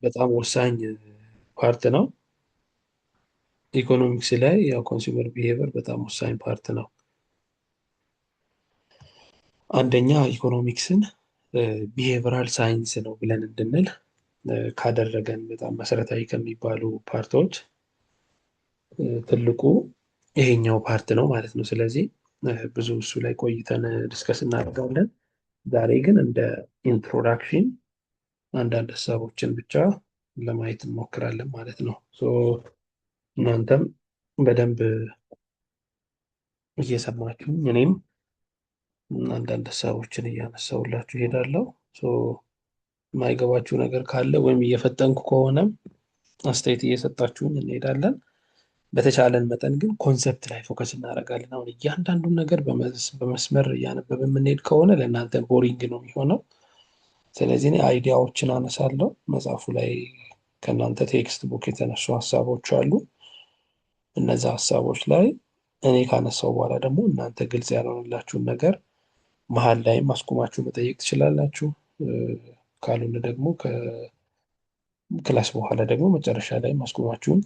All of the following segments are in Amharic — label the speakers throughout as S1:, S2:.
S1: በጣም ወሳኝ ፓርት ነው። ኢኮኖሚክስ ላይ ያው ኮንሱመር ቢሄቨር በጣም ወሳኝ ፓርት ነው። አንደኛ ኢኮኖሚክስን ቢሄቨራል ሳይንስ ነው ብለን እንድንል ካደረገን በጣም መሰረታዊ ከሚባሉ ፓርቶች ትልቁ ይሄኛው ፓርት ነው ማለት ነው። ስለዚህ ብዙ እሱ ላይ ቆይተን ዲስከስ እናደርጋለን። ዛሬ ግን እንደ ኢንትሮዳክሽን አንዳንድ ሀሳቦችን ብቻ ለማየት እንሞክራለን ማለት ነው። እናንተም በደንብ እየሰማችሁኝ እኔም አንዳንድ ሀሳቦችን እያነሳሁላችሁ እሄዳለሁ። የማይገባችሁ ነገር ካለ ወይም እየፈጠንኩ ከሆነም አስተያየት እየሰጣችሁኝ እንሄዳለን። በተቻለን መጠን ግን ኮንሰፕት ላይ ፎከስ እናደርጋለን። አሁን እያንዳንዱን ነገር በመስመር እያነበበ የምንሄድ ከሆነ ለእናንተ ቦሪንግ ነው የሚሆነው። ስለዚህ እኔ አይዲያዎችን አነሳለሁ። መጽሐፉ ላይ ከእናንተ ቴክስት ቡክ የተነሱ ሀሳቦች አሉ። እነዚ ሀሳቦች ላይ እኔ ካነሳው በኋላ ደግሞ እናንተ ግልጽ ያልሆነላችሁን ነገር መሀል ላይም አስቆማችሁ መጠየቅ ትችላላችሁ። ካልሆነ ደግሞ ከክላስ በኋላ ደግሞ መጨረሻ ላይም አስቆማችሁን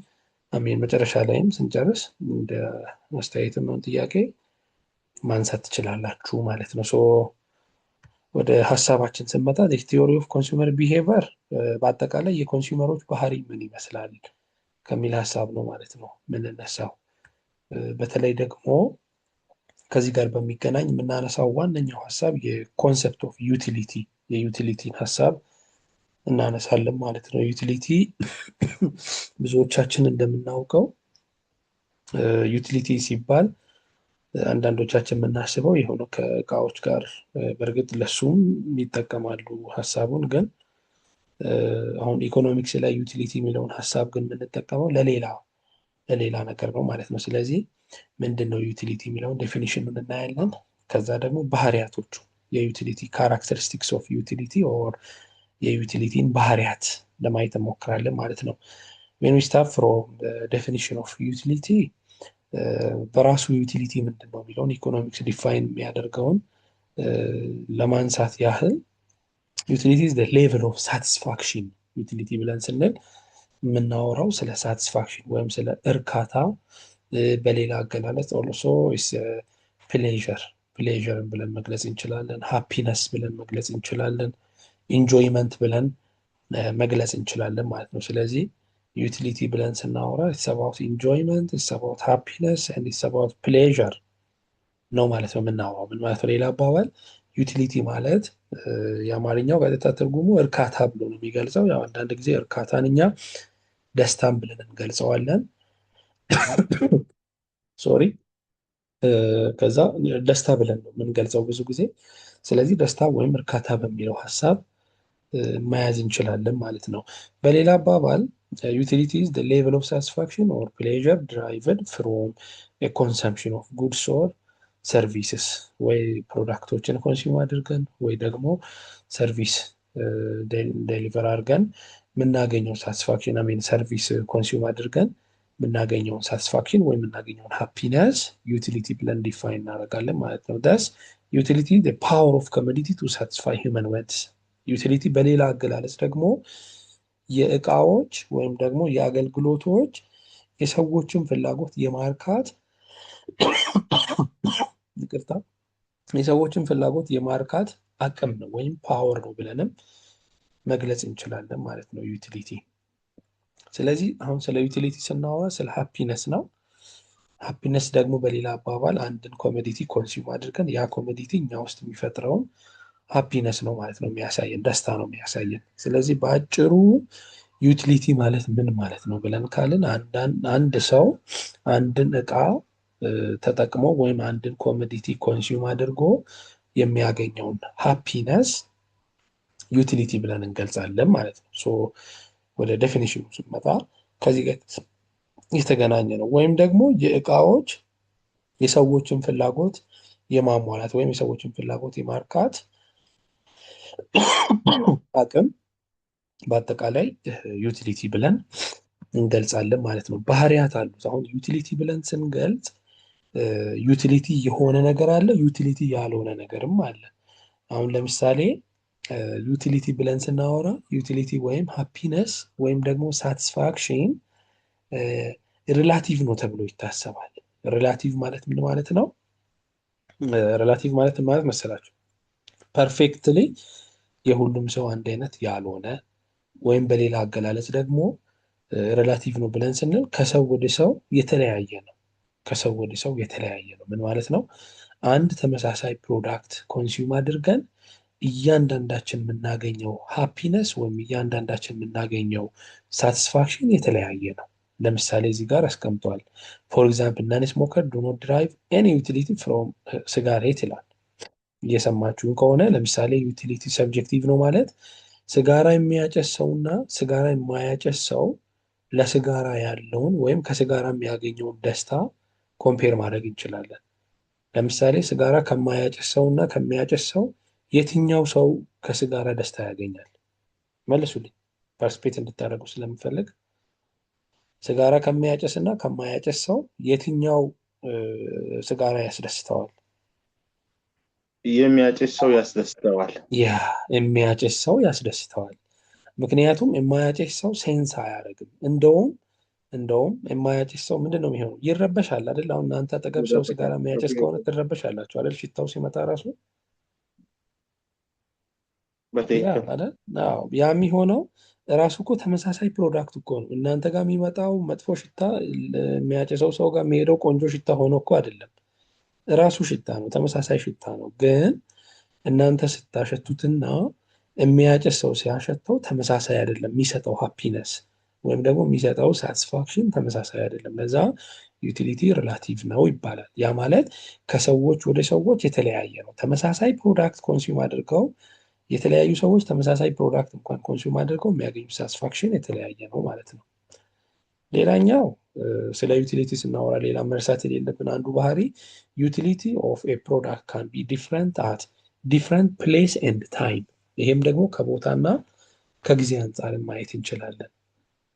S1: መጨረሻ ላይም ስንጨርስ እንደ አስተያየትም ጥያቄ ማንሳት ትችላላችሁ ማለት ነው። ወደ ሀሳባችን ስንመጣ ቲዮሪ ኦፍ ኮንሱመር ቢሄቨር በአጠቃላይ የኮንሱመሮች ባህሪ ምን ይመስላል ከሚል ሀሳብ ነው ማለት ነው የምንነሳው። በተለይ ደግሞ ከዚህ ጋር በሚገናኝ የምናነሳው ዋነኛው ሀሳብ የኮንሰፕት ኦፍ ዩቲሊቲ የዩቲሊቲን ሀሳብ እናነሳለን ማለት ነው። ዩቲሊቲ ብዙዎቻችን እንደምናውቀው ዩቲሊቲ ሲባል አንዳንዶቻችን የምናስበው የሆነ ከእቃዎች ጋር በእርግጥ ለሱም ይጠቀማሉ ሀሳቡን ግን አሁን ኢኮኖሚክስ ላይ ዩቲሊቲ የሚለውን ሀሳብ ግን የምንጠቀመው ለሌላ ነገር ነው ማለት ነው። ስለዚህ ምንድን ነው ዩቲሊቲ የሚለውን ዴፊኒሽኑን እናያለን። ከዛ ደግሞ ባህሪያቶቹ የዩቲሊቲ ካራክተሪስቲክስ ኦፍ ዩቲሊቲ ኦር የዩቲሊቲን ባህሪያት ለማየት እንሞክራለን ማለት ነው። ዌን ዊ ስታርት ፍሮም ዴፊኒሽን ኦፍ ዩቲሊቲ በራሱ ዩቲሊቲ ምንድን ነው የሚለውን ኢኮኖሚክስ ዲፋይን የሚያደርገውን ለማንሳት ያህል ዩቲሊቲ ኢዝ ዘ ሌቭል ኦፍ ሳቲስፋክሽን። ዩቲሊቲ ብለን ስንል የምናወራው ስለ ሳቲስፋክሽን ወይም ስለ እርካታ፣ በሌላ አገላለጽ ኦልሶ ፕሌዥርን ብለን መግለጽ እንችላለን፣ ሃፒነስ ብለን መግለጽ እንችላለን፣ ኢንጆይመንት ብለን መግለጽ እንችላለን ማለት ነው። ስለዚህ ዩቲሊቲ ብለን ስናወራ ኢትስ አባውት ኢንጆይመንት፣ ኢትስ አባውት ሃፒነስ ኤንድ ኢትስ አባውት ፕሌዥር ነው ማለት ነው የምናወራው። ምን ማለት ነው? ሌላ አባባል ዩቲሊቲ ማለት የአማርኛው ቀጥታ ትርጉሙ እርካታ ብሎ ነው የሚገልጸው። ያው አንዳንድ ጊዜ እርካታን እኛ ደስታን ብለን እንገልጸዋለን። ሶሪ ከዛ ደስታ ብለን ነው የምንገልጸው ብዙ ጊዜ። ስለዚህ ደስታ ወይም እርካታ በሚለው ሀሳብ መያዝ እንችላለን ማለት ነው። በሌላ አባባል ዩቲሊቲ ኢዝ ዘ ሌቭል ኦፍ ሳቲስፋክሽን ኦር ፕሌዥር ድራይቭድ ፍሮም ኮንሰምፕሽን ኦፍ ጉድስ ኦር ሰርቪስስ። ወይ ፕሮዳክቶችን ኮንሱም አድርገን ወይ ደግሞ ሰርቪስ ዴሊቨር አድርገን የምናገኘው ሳቲስፋክሽን ሚን ሰርቪስ ኮንሱም አድርገን የምናገኘውን ሳቲስፋክሽን ወይ የምናገኘውን ሃፒነስ ዩቲሊቲ ብለን ዲፋይን እናደርጋለን ማለት ነው። ዳስ ዩቲሊቲ ፓወር ኦፍ ኮሞዲቲ ቱ ሳቲስፋይ ሂውመን ኒድስ። ዩቲሊቲ በሌላ አገላለጽ ደግሞ የእቃዎች ወይም ደግሞ የአገልግሎቶች የሰዎችን ፍላጎት የማርካት ይቅርታ የሰዎችን ፍላጎት የማርካት አቅም ነው ወይም ፓወር ነው ብለንም መግለጽ እንችላለን ማለት ነው ዩቲሊቲ። ስለዚህ አሁን ስለ ዩቲሊቲ ስናወራ ስለ ሃፒነስ ነው። ሃፒነስ ደግሞ በሌላ አባባል አንድን ኮሞዲቲ ኮንሱም አድርገን ያ ኮሞዲቲ እኛ ውስጥ የሚፈጥረውን ሃፒነስ ነው ማለት ነው የሚያሳየን፣ ደስታ ነው የሚያሳየን። ስለዚህ በአጭሩ ዩቲሊቲ ማለት ምን ማለት ነው ብለን ካልን አንድ ሰው አንድን እቃ ተጠቅሞ ወይም አንድን ኮሞዲቲ ኮንሱም አድርጎ የሚያገኘውን ሃፒነስ ዩቲሊቲ ብለን እንገልጻለን ማለት ነው። ወደ ዴፊኒሽኑ ስንመጣ ከዚህ ጋር የተገናኘ ነው። ወይም ደግሞ የእቃዎች የሰዎችን ፍላጎት የማሟላት ወይም የሰዎችን ፍላጎት የማርካት አቅም በአጠቃላይ ዩቲሊቲ ብለን እንገልጻለን ማለት ነው። ባህሪያት አሉት። አሁን ዩቲሊቲ ብለን ስንገልጽ ዩቲሊቲ የሆነ ነገር አለ፣ ዩቲሊቲ ያልሆነ ነገርም አለ። አሁን ለምሳሌ ዩቲሊቲ ብለን ስናወራ ዩቲሊቲ ወይም ሃፒነስ ወይም ደግሞ ሳቲስፋክሽን ሪላቲቭ ነው ተብሎ ይታሰባል። ሪላቲቭ ማለት ምን ማለት ነው? ሪላቲቭ ማለት ምን ማለት መሰላችሁ? ፐርፌክትሊ የሁሉም ሰው አንድ አይነት ያልሆነ ወይም በሌላ አገላለጽ ደግሞ ሪላቲቭ ነው ብለን ስንል ከሰው ወደ ሰው የተለያየ ነው። ከሰው ወደ ሰው የተለያየ ነው። ምን ማለት ነው? አንድ ተመሳሳይ ፕሮዳክት ኮንሱም አድርገን እያንዳንዳችን የምናገኘው ሃፒነስ ወይም እያንዳንዳችን የምናገኘው ሳቲስፋክሽን የተለያየ ነው። ለምሳሌ እዚህ ጋር አስቀምጠዋል። ፎር ኤግዛምፕል ናን ስሞከር ዱ ኖት ድራይቭ ኤኒ ዩቲሊቲ ፍሮም ሲጋሬት ይላል። እየሰማችሁን ከሆነ ለምሳሌ ዩቲሊቲ ሰብጀክቲቭ ነው ማለት ስጋራ የሚያጨስ ሰውና ስጋራ የማያጨስ ሰው ለስጋራ ያለውን ወይም ከስጋራ የሚያገኘውን ደስታ ኮምፔር ማድረግ እንችላለን። ለምሳሌ ስጋራ ከማያጨስ ሰው እና ከሚያጨስ ሰው የትኛው ሰው ከስጋራ ደስታ ያገኛል? መልሱልኝ። ፓርቲስፔት እንድታደርጉ ስለምፈልግ ስጋራ ከሚያጨስ እና ከማያጨስ ሰው የትኛው ስጋራ ያስደስተዋል?
S2: የሚያጨስ ሰው ያስደስተዋል።
S1: ያ የሚያጨስ ሰው ያስደስተዋል። ምክንያቱም የማያጨስ ሰው ሴንስ አያደርግም። እንደውም የማያጨስ ሰው ምንድን ነው የሚሆነው? ይረበሻል አይደል? አሁን እናንተ አጠገብ ሰው ሲጋራ የሚያጨስ ከሆነ ትረበሻላችሁ አይደል? ሽታው ሲመጣ ራሱ ያ
S2: በትክክል
S1: አይደል? አዎ፣ ያ የሚሆነው ራሱ እኮ ተመሳሳይ ፕሮዳክት እኮ ነው። እናንተ ጋር የሚመጣው መጥፎ ሽታ የሚያጨሰው ሰው ጋር የሚሄደው ቆንጆ ሽታ ሆኖ እኮ አይደለም። ራሱ ሽታ ነው፣ ተመሳሳይ ሽታ ነው። ግን እናንተ ስታሸቱትና የሚያጨስ ሰው ሲያሸተው ተመሳሳይ አይደለም። የሚሰጠው ሃፒነስ ወይም ደግሞ የሚሰጠው ሳቲስፋክሽን ተመሳሳይ አይደለም። ለዛ ዩቲሊቲ ሪላቲቭ ነው ይባላል። ያ ማለት ከሰዎች ወደ ሰዎች የተለያየ ነው። ተመሳሳይ ፕሮዳክት ኮንሱም አድርገው የተለያዩ ሰዎች ተመሳሳይ ፕሮዳክት እንኳን ኮንሱም አድርገው የሚያገኙ ሳቲስፋክሽን የተለያየ ነው ማለት ነው። ሌላኛው ስለ ዩቲሊቲ ስናወራ ሌላ መርሳት የሌለብን አንዱ ባህሪ ዩቲሊቲ ኦፍ ኤ ፕሮዳክት ካን ቢ ዲፍረንት አት ዲፍረንት ፕሌስ ኤንድ ታይም። ይሄም ደግሞ ከቦታና ከጊዜ አንጻር ማየት እንችላለን።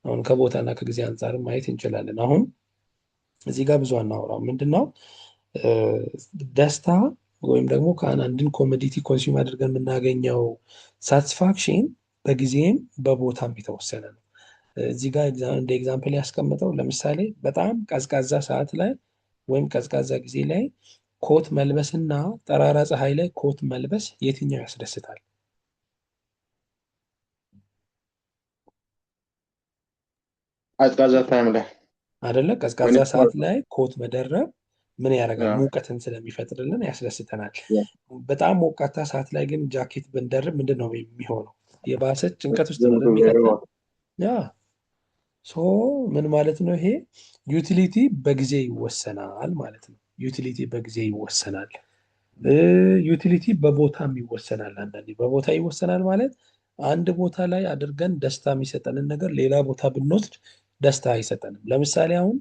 S1: አሁን ከቦታና ከጊዜ አንጻር ማየት እንችላለን። አሁን እዚህ ጋር ብዙ አናወራው። ምንድነው ደስታ ወይም ደግሞ ከአንድን ኮሞዲቲ ኮንሱም አድርገን የምናገኘው ሳቲስፋክሽን በጊዜም በቦታም የተወሰነ ነው። እዚህ ጋር እንደ ኤግዛምፕል ያስቀምጠው ለምሳሌ በጣም ቀዝቃዛ ሰዓት ላይ ወይም ቀዝቃዛ ጊዜ ላይ ኮት መልበስ እና ጠራራ ፀሐይ ላይ ኮት መልበስ የትኛው ያስደስታል?
S2: ቀዝቃዛ ታይም ላይ
S1: አይደለ? ቀዝቃዛ ሰዓት ላይ ኮት መደረብ ምን ያደርጋል? ሙቀትን ስለሚፈጥርልን ያስደስተናል። በጣም ሞቃታ ሰዓት ላይ ግን ጃኬት ብንደርብ ምንድን ነው የሚሆነው? የባሰ ጭንቀት ውስጥ ነው የሚከተው። ያ ሶ ምን ማለት ነው? ይሄ ዩቲሊቲ በጊዜ ይወሰናል ማለት ነው። ዩቲሊቲ በጊዜ ይወሰናል። ዩቲሊቲ በቦታም ይወሰናል። አንዳንዴ በቦታ ይወሰናል ማለት አንድ ቦታ ላይ አድርገን ደስታ የሚሰጠንን ነገር ሌላ ቦታ ብንወስድ ደስታ አይሰጠንም። ለምሳሌ አሁን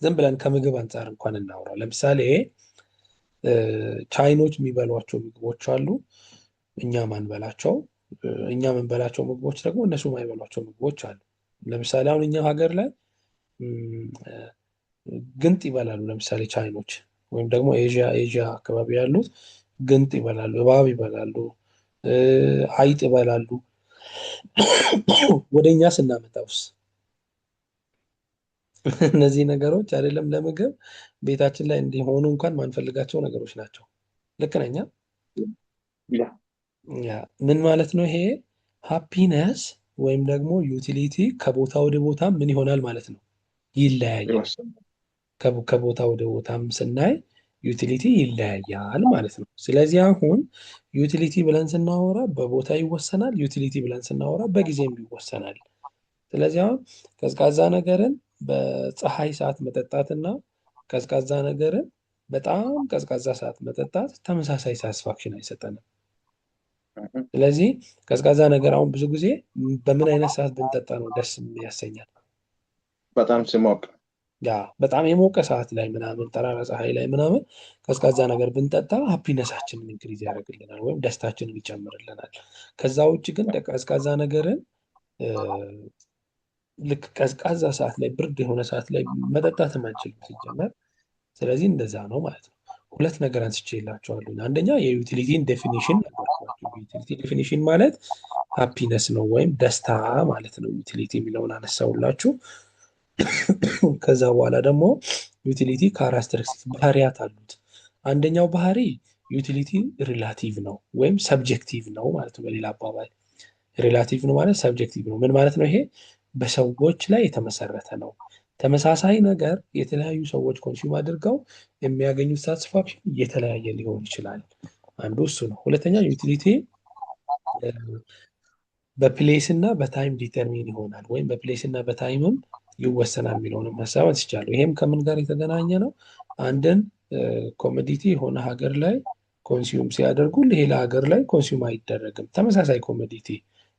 S1: ዝም ብለን ከምግብ አንጻር እንኳን እናውራ። ለምሳሌ ቻይኖች የሚበሏቸው ምግቦች አሉ፣ እኛ ማንበላቸው። እኛ የምንበላቸው ምግቦች ደግሞ እነሱ ማይበሏቸው ምግቦች አሉ። ለምሳሌ አሁን እኛ ሀገር ላይ ግንጥ ይበላሉ። ለምሳሌ ቻይኖች ወይም ደግሞ ኤዥያ አካባቢ ያሉት ግንጥ ይበላሉ፣ እባብ ይበላሉ፣ አይጥ ይበላሉ። ወደ እኛ ስናመጣውስ እነዚህ ነገሮች አይደለም ለምግብ ቤታችን ላይ እንዲሆኑ እንኳን ማንፈልጋቸው ነገሮች ናቸው። ልክ ነኝ? ያ ምን ማለት ነው? ይሄ ሃፒነስ ወይም ደግሞ ዩቲሊቲ ከቦታ ወደ ቦታ ምን ይሆናል ማለት ነው? ይለያያል። ከቦታ ወደ ቦታም ስናይ ዩቲሊቲ ይለያያል ማለት ነው። ስለዚህ አሁን ዩቲሊቲ ብለን ስናወራ በቦታ ይወሰናል፣ ዩቲሊቲ ብለን ስናወራ በጊዜም ይወሰናል። ስለዚህ አሁን ቀዝቃዛ ነገርን በፀሐይ ሰዓት መጠጣትና ቀዝቃዛ ነገርን በጣም ቀዝቃዛ ሰዓት መጠጣት ተመሳሳይ ሳቲስፋክሽን አይሰጠንም። ስለዚህ ቀዝቃዛ ነገር አሁን ብዙ ጊዜ በምን አይነት ሰዓት ብንጠጣ ነው ደስ ያሰኛል?
S2: በጣም ሲሞቅ፣
S1: ያ በጣም የሞቀ ሰዓት ላይ ምናምን ጠራራ ፀሐይ ላይ ምናምን ቀዝቃዛ ነገር ብንጠጣ ሀፒነሳችንን ኢንክሪዝ ያደርግልናል ወይም ደስታችንን ይጨምርልናል። ከዛ ውጭ ግን ቀዝቃዛ ነገርን ልክ ቀዝቃዛ ሰዓት ላይ ብርድ የሆነ ሰዓት ላይ መጠጣት የማንችልም ሲጀመር። ስለዚህ እንደዛ ነው ማለት ነው። ሁለት ነገር አንስቼላችኋለሁ። አንደኛ የዩቲሊቲን ዴፊኒሽን ነገርኳችሁ። ዩቲሊቲ ዴፊኒሽን ማለት ሃፒነስ ነው ወይም ደስታ ማለት ነው። ዩቲሊቲ የሚለውን አነሳውላችሁ። ከዛ በኋላ ደግሞ ዩቲሊቲ ካራክተሪስቲክስ ባህሪያት አሉት። አንደኛው ባህሪ ዩቲሊቲ ሪላቲቭ ነው ወይም ሰብጀክቲቭ ነው ማለት ነው። በሌላ አባባል ሪላቲቭ ነው ማለት ሰብጀክቲቭ ነው። ምን ማለት ነው? ይሄ በሰዎች ላይ የተመሰረተ ነው። ተመሳሳይ ነገር የተለያዩ ሰዎች ኮንሱም አድርገው የሚያገኙት ሳቲስፋክሽን የተለያየ ሊሆን ይችላል። አንዱ እሱ ነው። ሁለተኛ ዩቲሊቲ በፕሌስ እና በታይም ዲተርሚን ይሆናል ወይም በፕሌስ እና በታይምም ይወሰናል የሚለውንም ሀሳብ አንስቻለሁ። ይሄም ከምን ጋር የተገናኘ ነው? አንድን ኮሞዲቲ የሆነ ሀገር ላይ ኮንሱም ሲያደርጉ ሌላ ሀገር ላይ ኮንሱም አይደረግም። ተመሳሳይ ኮሞዲቲ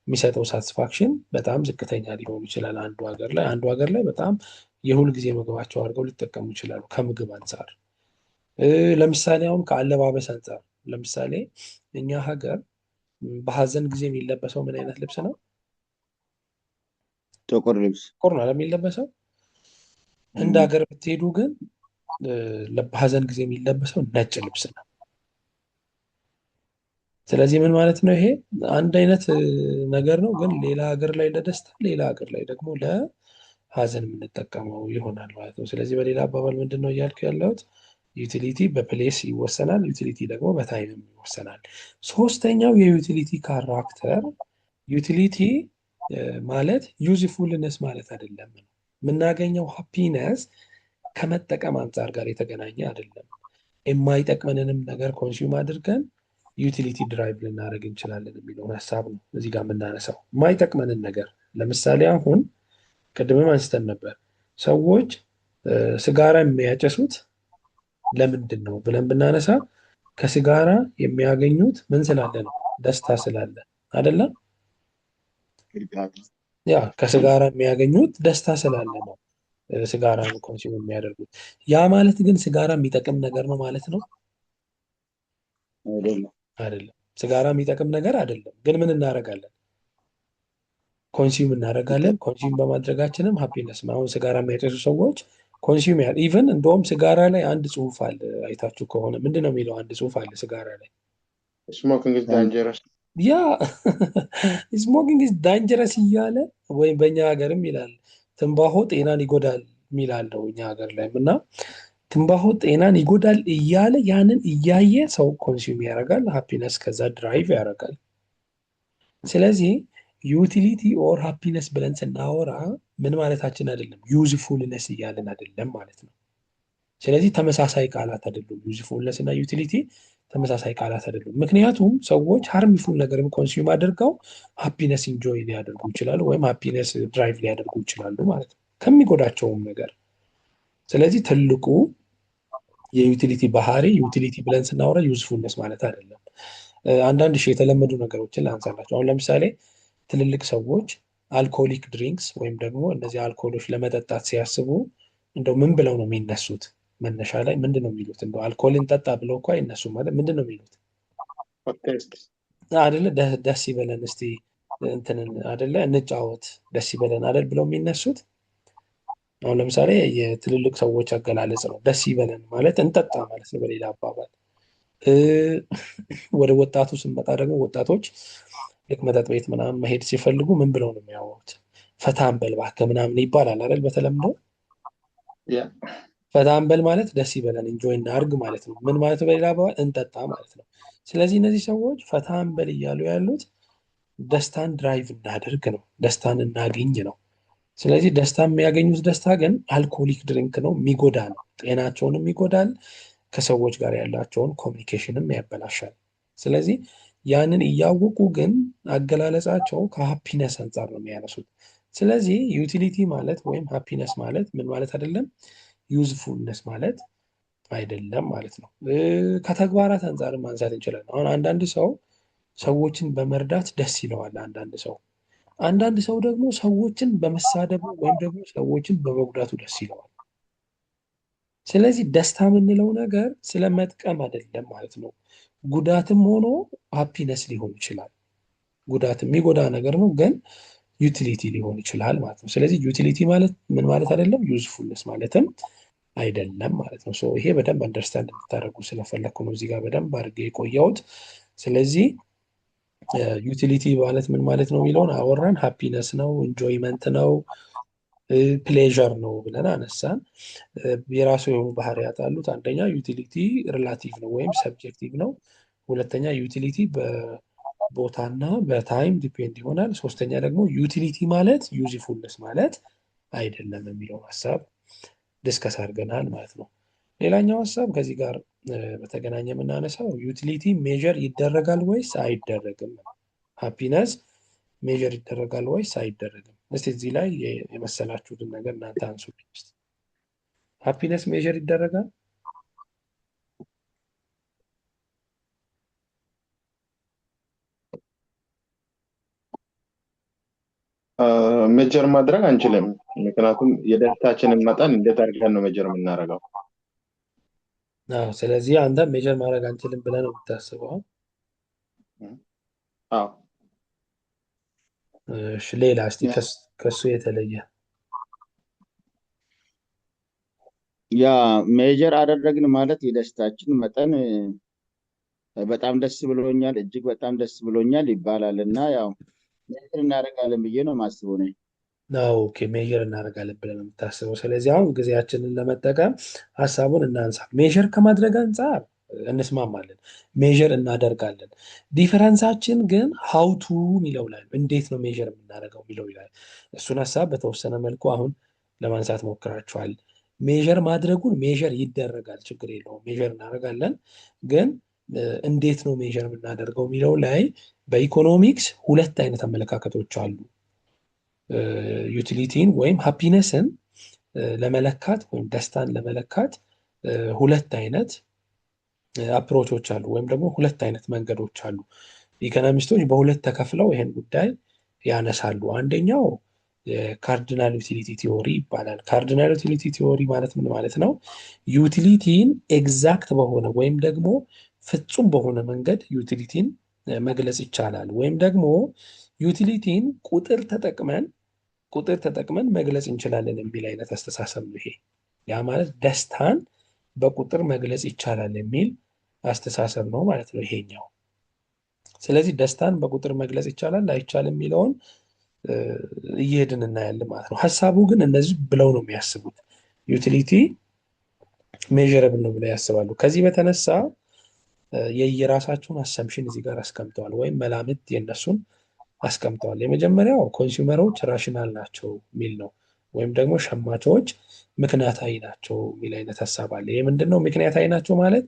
S1: የሚሰጠው ሳቲስፋክሽን በጣም ዝቅተኛ ሊሆን ይችላል። አንዱ ሀገር ላይ በጣም የሁል ጊዜ ምግባቸው አድርገው ሊጠቀሙ ይችላሉ ከምግብ አንጻር። ለምሳሌ አሁን ከአለባበስ አንጻር ለምሳሌ እኛ ሀገር በሀዘን ጊዜ የሚለበሰው ምን አይነት ልብስ ነው?
S2: ጥቁር ልብስ
S1: ጥቁር ነው የሚለበሰው። እንደ ሀገር ብትሄዱ ግን በሀዘን ጊዜ የሚለበሰው ነጭ ልብስ ነው። ስለዚህ ምን ማለት ነው? ይሄ አንድ አይነት ነገር ነው፣ ግን ሌላ ሀገር ላይ ለደስታ፣ ሌላ ሀገር ላይ ደግሞ ለሀዘን የምንጠቀመው ይሆናል ማለት ነው። ስለዚህ በሌላ አባባል ምንድን ነው እያልኩ ያለሁት? ዩቲሊቲ በፕሌስ ይወሰናል፣ ዩቲሊቲ ደግሞ በታይምም ይወሰናል። ሶስተኛው የዩቲሊቲ ካራክተር ዩቲሊቲ ማለት ዩዝፉልነስ ማለት አይደለም። የምናገኘው ሃፒነስ ከመጠቀም አንጻር ጋር የተገናኘ አይደለም። የማይጠቅመንንም ነገር ኮንሱም አድርገን ዩቲሊቲ ድራይቭ ልናደርግ እንችላለን የሚለውን ሀሳብ ነው እዚህ ጋር የምናነሳው። የማይጠቅመንን ነገር ለምሳሌ አሁን ቅድምም አንስተን ነበር፣ ሰዎች ስጋራ የሚያጨሱት ለምንድን ነው ብለን ብናነሳ ከስጋራ የሚያገኙት ምን ስላለ ነው? ደስታ ስላለ አይደለም? ያ ከስጋራ የሚያገኙት ደስታ ስላለ ነው ስጋራ ኮንሱም የሚያደርጉት። ያ ማለት ግን ስጋራ የሚጠቅም ነገር ነው ማለት ነው? አይደለም። ስጋራ የሚጠቅም ነገር አይደለም። ግን ምን እናደርጋለን? ኮንሱም እናደርጋለን። ኮንሱም በማድረጋችንም ሃፒነስ ነው። አሁን ስጋራ የሚያጨሱ ሰዎች ኮንሱም ኢቨን እንደውም ስጋራ ላይ አንድ ጽሁፍ አለ፣ አይታችሁ ከሆነ ምንድን ነው የሚለው? አንድ ጽሁፍ አለ ስጋራ ላይ
S2: ስሞኪንግ ኢዝ ዳንጀረስ።
S1: ያ ስሞኪንግ ኢዝ ዳንጀረስ እያለ ወይም በእኛ ሀገርም ይላል ትንባሆ ጤናን ይጎዳል የሚላለው እኛ ሀገር ላይም እና ትንባሆ ጤናን ይጎዳል እያለ ያንን እያየ ሰው ኮንሱም ያደርጋል። ሃፒነስ ከዛ ድራይቭ ያደርጋል። ስለዚህ ዩቲሊቲ ኦር ሃፒነስ ብለን ስናወራ ምን ማለታችን አይደለም፣ ዩዝፉልነስ እያለን አይደለም ማለት ነው። ስለዚህ ተመሳሳይ ቃላት አይደሉም። ዩዝፉልነስ እና ዩቲሊቲ ተመሳሳይ ቃላት አይደሉም። ምክንያቱም ሰዎች ሃርምፉል ነገርም ኮንሱም አድርገው ሃፒነስ ኢንጆይ ሊያደርጉ ይችላሉ ወይም ሃፒነስ ድራይቭ ሊያደርጉ ይችላሉ ማለት ነው ከሚጎዳቸውም ነገር። ስለዚህ ትልቁ የዩቲሊቲ ባህሪ ዩቲሊቲ ብለን ስናወራ ዩዝፉልነስ ማለት አይደለም። አንዳንድ የተለመዱ ነገሮችን ላንሳላቸው። አሁን ለምሳሌ ትልልቅ ሰዎች አልኮሊክ ድሪንክስ ወይም ደግሞ እነዚህ አልኮሎች ለመጠጣት ሲያስቡ እንደው ምን ብለው ነው የሚነሱት? መነሻ ላይ ምንድን ነው የሚሉት? እንደው አልኮልን ጠጣ ብለው እኮ አይነሱም ማለት ምንድን ነው የሚሉት? አደለ ደስ ይበለን እስቲ እንትንን አደለ እንጫወት ደስ ይበለን አደል ብለው የሚነሱት። አሁን ለምሳሌ የትልልቅ ሰዎች አገላለጽ ነው። ደስ ይበለን ማለት እንጠጣ ማለት ነው በሌላ አባባል። ወደ ወጣቱ ስንመጣ ደግሞ ወጣቶች ልክ መጠጥ ቤት ምናምን መሄድ ሲፈልጉ ምን ብለው ነው የሚያወሩት? ፈታ እንበል እባክህ ምናምን ይባላል አይደል? በተለምዶ ፈታ እንበል ማለት ደስ ይበለን ኢንጆይ እናድርግ ማለት ነው። ምን ማለት ነው? በሌላ አባባል እንጠጣ ማለት ነው። ስለዚህ እነዚህ ሰዎች ፈታ እንበል እያሉ ያሉት ደስታን ድራይቭ እናድርግ ነው፣ ደስታን እናገኝ ነው። ስለዚህ ደስታ የሚያገኙት ደስታ ግን አልኮሊክ ድሪንክ ነው፣ የሚጎዳ ነው። ጤናቸውንም ይጎዳል፣ ከሰዎች ጋር ያላቸውን ኮሚኒኬሽንም ያበላሻል። ስለዚህ ያንን እያወቁ ግን አገላለጻቸው ከሃፒነስ አንጻር ነው የሚያነሱት። ስለዚህ ዩቲሊቲ ማለት ወይም ሃፒነስ ማለት ምን ማለት አይደለም፣ ዩዝፉልነስ ማለት አይደለም ማለት ነው። ከተግባራት አንጻር ማንሳት እንችላለን። አሁን አንዳንድ ሰው ሰዎችን በመርዳት ደስ ይለዋል። አንዳንድ ሰው ደግሞ ሰዎችን በመሳደቡ ወይም ደግሞ ሰዎችን በመጉዳቱ ደስ ይለዋል። ስለዚህ ደስታ የምንለው ነገር ስለ መጥቀም አይደለም ማለት ነው። ጉዳትም ሆኖ ሃፒነስ ሊሆን ይችላል። ጉዳት የሚጎዳ ነገር ነው፣ ግን ዩቲሊቲ ሊሆን ይችላል ማለት ነው። ስለዚህ ዩቲሊቲ ማለት ምን ማለት አይደለም፣ ዩዝፉልነስ ማለትም አይደለም ማለት ነው። ይሄ በደንብ አንደርስታንድ እንድታደርጉ ስለፈለግኩ ነው እዚህ ጋር በደንብ አድርጌ የቆየሁት። ስለዚህ ዩቲሊቲ ማለት ምን ማለት ነው የሚለውን አወራን። ሃፒነስ ነው፣ ኢንጆይመንት ነው፣ ፕሌዠር ነው ብለን አነሳን። የራሱ የሆኑ ባህሪያት አሉት። አንደኛ ዩቲሊቲ ሪላቲቭ ነው ወይም ሰብጀክቲቭ ነው። ሁለተኛ ዩቲሊቲ በቦታና በታይም ዲፔንድ ይሆናል። ሶስተኛ ደግሞ ዩቲሊቲ ማለት ዩዝፉልነስ ማለት አይደለም የሚለውን ሀሳብ ዲስከስ አድርገናል ማለት ነው። ሌላኛው ሀሳብ ከዚህ ጋር በተገናኘ የምናነሳው ዩቲሊቲ ሜዥር ይደረጋል ወይስ አይደረግም? ሃፒነስ ሜዥር ይደረጋል ወይስ አይደረግም? እስቲ እዚህ ላይ የመሰላችሁትን ነገር እናንተ አንሱ። ሃፒነስ ሜዥር ይደረጋል?
S2: ሜጀር ማድረግ አንችልም። ምክንያቱም የደስታችንን መጠን እንዴት አድርገን ነው ሜጀር የምናደርገው?
S1: ስለዚህ አንተ ሜጀር ማድረግ አንችልም ብለህ ነው የምታስበው?
S2: አዎ።
S1: ሌላ እስቲ ከሱ የተለየ
S3: ያ ሜጀር አደረግን ማለት የደስታችን መጠን በጣም ደስ ብሎኛል፣ እጅግ በጣም ደስ ብሎኛል ይባላል እና ያው ሜጀር እናደርጋለን ብዬ ነው የማስበው እኔ።
S1: ኦኬ ሜዥር እናደርጋለን ብለን ነው የምታስበው። ስለዚህ አሁን ጊዜያችንን ለመጠቀም ሀሳቡን እናንሳ። ሜዥር ከማድረግ አንጻር እንስማማለን፣ ሜዥር እናደርጋለን። ዲፈረንሳችን ግን ሀውቱ የሚለው ላይ ነው። እንዴት ነው ሜዥር የምናደርገው የሚለው ላይ እሱን ሀሳብ በተወሰነ መልኩ አሁን ለማንሳት ሞክራችኋል። ሜዥር ማድረጉን ሜዥር ይደረጋል፣ ችግር የለውም፣ ሜዥር እናደርጋለን። ግን እንዴት ነው ሜዥር የምናደርገው የሚለው ላይ በኢኮኖሚክስ ሁለት አይነት አመለካከቶች አሉ። ዩቲሊቲን ወይም ሃፒነስን ለመለካት ወይም ደስታን ለመለካት ሁለት አይነት አፕሮቾች አሉ፣ ወይም ደግሞ ሁለት አይነት መንገዶች አሉ። ኢኮኖሚስቶች በሁለት ተከፍለው ይሄን ጉዳይ ያነሳሉ። አንደኛው የካርዲናል ዩቲሊቲ ቲዎሪ ይባላል። ካርዲናል ዩቲሊቲ ቲዎሪ ማለት ምን ማለት ነው? ዩቲሊቲን ኤግዛክት በሆነ ወይም ደግሞ ፍጹም በሆነ መንገድ ዩቲሊቲን መግለጽ ይቻላል፣ ወይም ደግሞ ዩቲሊቲን ቁጥር ተጠቅመን መግለጽ እንችላለን የሚል አይነት አስተሳሰብ ነው ይሄ። ያ ማለት ደስታን በቁጥር መግለጽ ይቻላል የሚል አስተሳሰብ ነው ማለት ነው ይሄኛው። ስለዚህ ደስታን በቁጥር መግለጽ ይቻላል አይቻልም የሚለውን እየሄድን እናያለን ማለት ነው። ሀሳቡ ግን እነዚህ ብለው ነው የሚያስቡት፣ ዩቲሊቲ ሜዥረብል ነው ብለው ያስባሉ። ከዚህ በተነሳ የየራሳቸውን አሰምሽን እዚህ ጋር አስቀምጠዋል፣ ወይም መላምት የነሱን አስቀምጠዋል። የመጀመሪያው ኮንሱመሮች ራሽናል ናቸው የሚል ነው፣ ወይም ደግሞ ሸማቾች ምክንያታዊ ናቸው የሚል አይነት ሀሳብ አለ። ይህ ምንድን ነው ምክንያታዊ ናቸው ማለት?